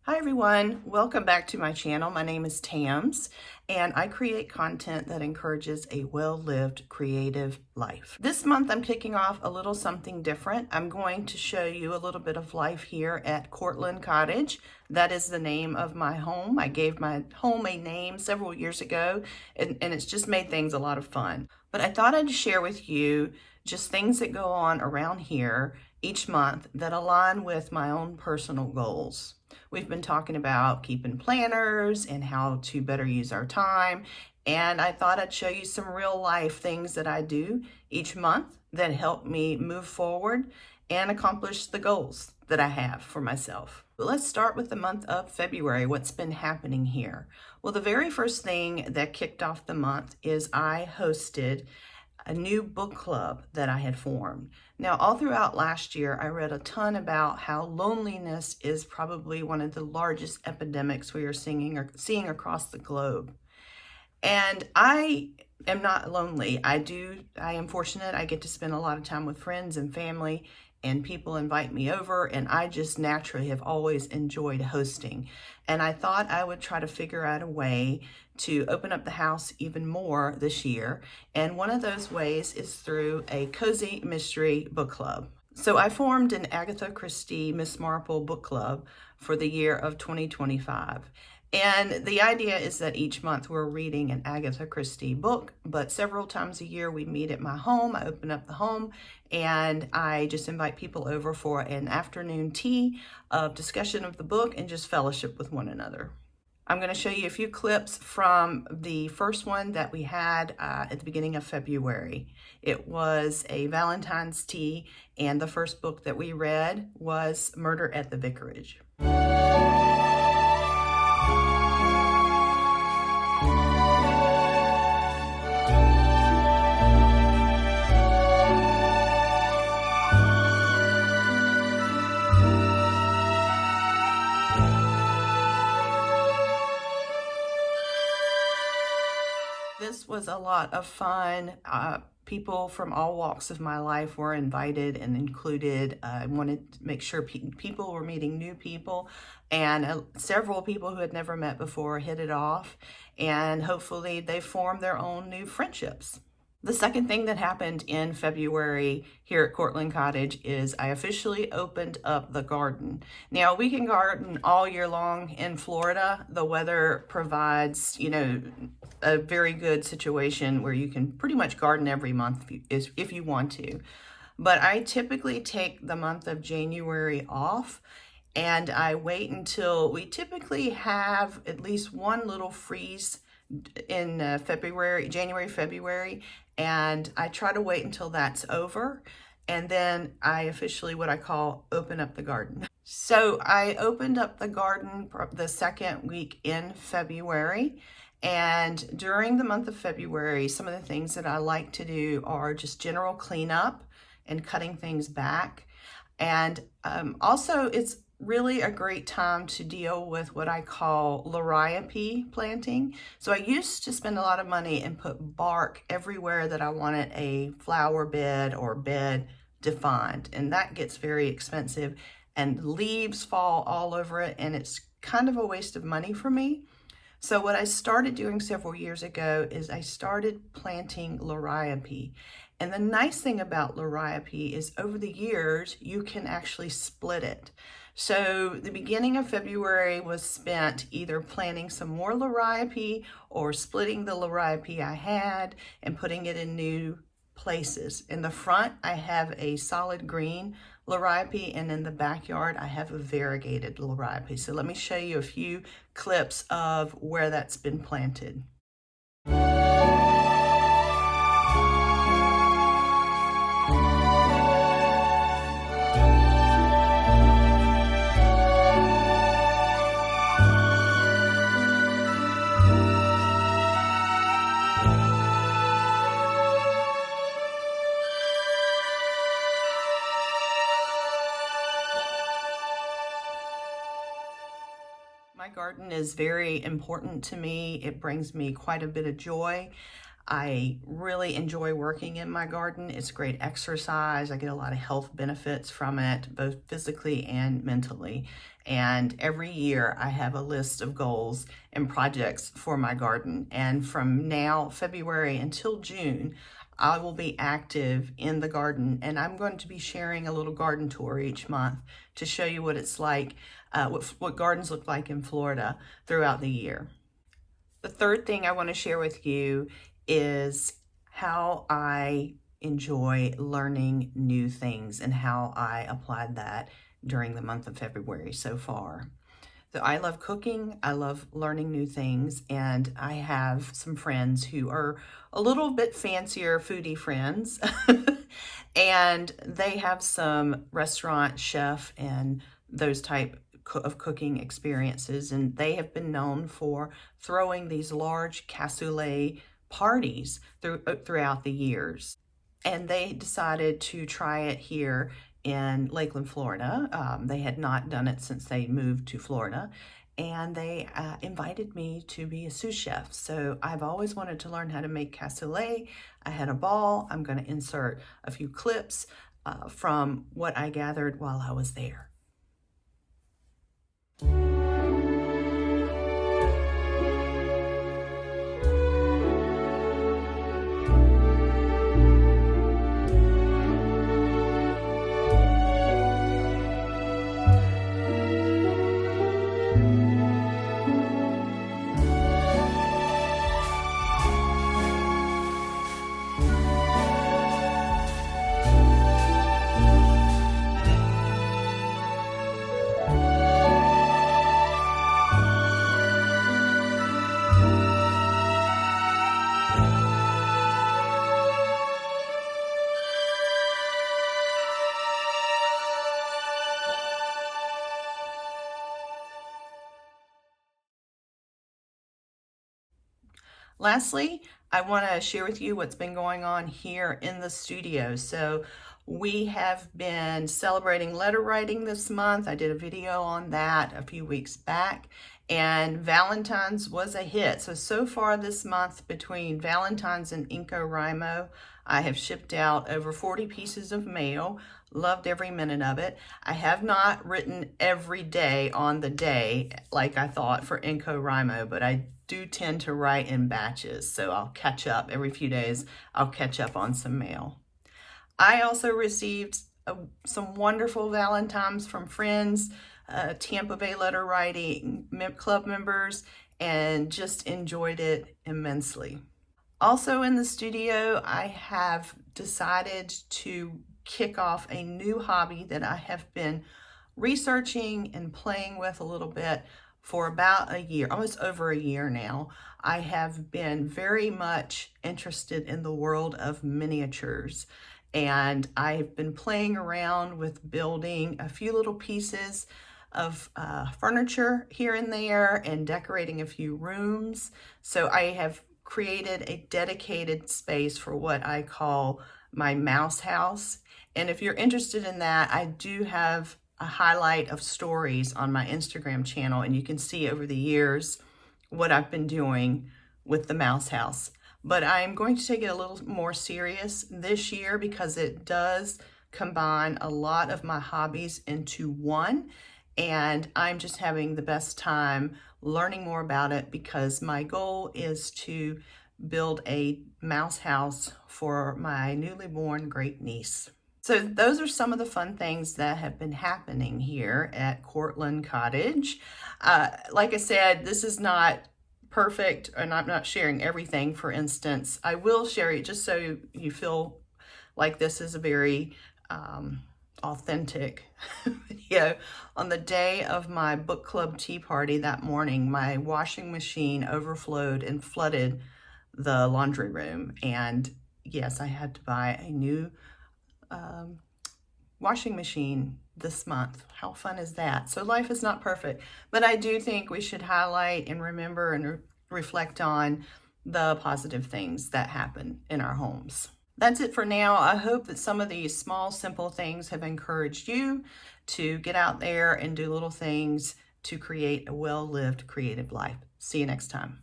Hi everyone, welcome back to my channel. My name is Tams and I create content that encourages a well-lived creative life. This month I'm kicking off a little something different. I'm going to show you a little bit of life here at Courtland Cottage. That is the name of my home. I gave my home a name several years ago and it's just made things a lot of fun. But I thought I'd share with you just things that go on around here each month that align with my own personal goals. We've been talking about keeping planners and how to better use our time. And I thought I'd show you some real life things that I do each month that help me move forward and accomplish the goals that I have for myself. But let's start with the month of February. What's been happening here? Well, the very first thing that kicked off the month is I hosted a new book club that I had formed. Now, all throughout last year, I read a ton about how loneliness is probably one of the largest epidemics we are seeing across the globe. And I am not lonely. I am fortunate. I get to spend a lot of time with friends and family, and people invite me over, and I just naturally have always enjoyed hosting. And I thought I would try to figure out a way to open up the house even more this year. And one of those ways is through a cozy mystery book club. So I formed an Agatha Christie Miss Marple book club for the year of 2025. And the idea is that each month we're reading an Agatha Christie book, but several times a year we meet at my home. I open up the home and I just invite people over for an afternoon tea of discussion of the book and just fellowship with one another. I'm going to show you a few clips from the first one that we had at the beginning of February. It was a Valentine's tea, and the first book that we read was Murder at the Vicarage. This was a lot of fun. People from all walks of my life were invited and included. I wanted to make sure people were meeting new people, and several people who had never met before hit it off, and hopefully they formed their own new friendships. The second thing that happened in February here at Courtland Cottage is I officially opened up the garden. Now, we can garden all year long in Florida. The weather provides, a very good situation where you can pretty much garden every month if you want to. But I typically take the month of January off, and I wait until we typically have at least one little freeze in January, February, and I try to wait until that's over, and then I officially, what I call, open up the garden. So I opened up the garden the second week in February, and during the month of February, some of the things that I like to do are just general cleanup and cutting things back, and also it's really a great time to deal with what I call liriope planting. So I used to spend a lot of money and put bark everywhere that I wanted a flower bed or bed defined, and that gets very expensive, and leaves fall all over it, and it's kind of a waste of money for me. So what I started doing several years ago is I started planting liriope. And the nice thing about liriope is over the years, you can actually split it. So the beginning of February was spent either planting some more liriope or splitting the liriope I had and putting it in new places. In the front, I have a solid green liriope, and in the backyard, I have a variegated liriope. So let me show you a few clips of where that's been planted. My garden is very important to me. It brings me quite a bit of joy. I really enjoy working in my garden. It's great exercise. I get a lot of health benefits from it, both physically and mentally. And every year I have a list of goals and projects for my garden. And from now, February until June, I will be active in the garden, and I'm going to be sharing a little garden tour each month to show you what it's like, what gardens look like in Florida throughout the year. The third thing I want to share with you is how I enjoy learning new things and how I applied that during the month of February so far. So I love cooking, I love learning new things, and I have some friends who are a little bit fancier foodie friends. And they have some restaurant chef and those type of cooking experiences, and they have been known for throwing these large cassoulet parties throughout the years. And they decided to try it here in Lakeland, Florida. They had not done it since they moved to Florida, and they invited me to be a sous chef. So I've always wanted to learn how to make cassoulet. I had a ball. I'm going to insert a few clips from what I gathered while I was there. Lastly, I want to share with you what's been going on here in the studio. So we have been celebrating letter writing this month. I did a video on that a few weeks back, and Valentine's was a hit. So far this month, between Valentine's and NaNoWriMo, I have shipped out over 40 pieces of mail. Loved every minute of it. I have not written every day on the day like I thought for NaNoWriMo, but I do tend to write in batches, so I'll catch up every few days. I'll catch up on some mail. I also received some wonderful Valentines from friends, Tampa Bay letter writing club members, and just enjoyed it immensely. Also in the studio, I have decided to kick off a new hobby that I have been researching and playing with a little bit for about a year, almost over a year now. I have been very much interested in the world of miniatures, and I've been playing around with building a few little pieces of furniture here and there and decorating a few rooms. So I have created a dedicated space for what I call my mouse house. And if you're interested in that, I do have a highlight of stories on my Instagram channel, and you can see over the years what I've been doing with the mouse house. But I'm going to take it a little more serious this year because it does combine a lot of my hobbies into one, and I'm just having the best time learning more about it because my goal is to build a mouse house for my newly born great niece. So those are some of the fun things that have been happening here at Courtland Cottage. Like I said, this is not perfect, and I'm not sharing everything. For instance, I will share it just so you feel like this is a very authentic video. On the day of my book club tea party that morning, my washing machine overflowed and flooded the laundry room. And yes, I had to buy a new washing machine this month. How fun is that? So life is not perfect, but I do think we should highlight and remember and reflect on the positive things that happen in our homes. That's it for now. I hope that some of these small, simple things have encouraged you to get out there and do little things to create a well-lived creative life. See you next time.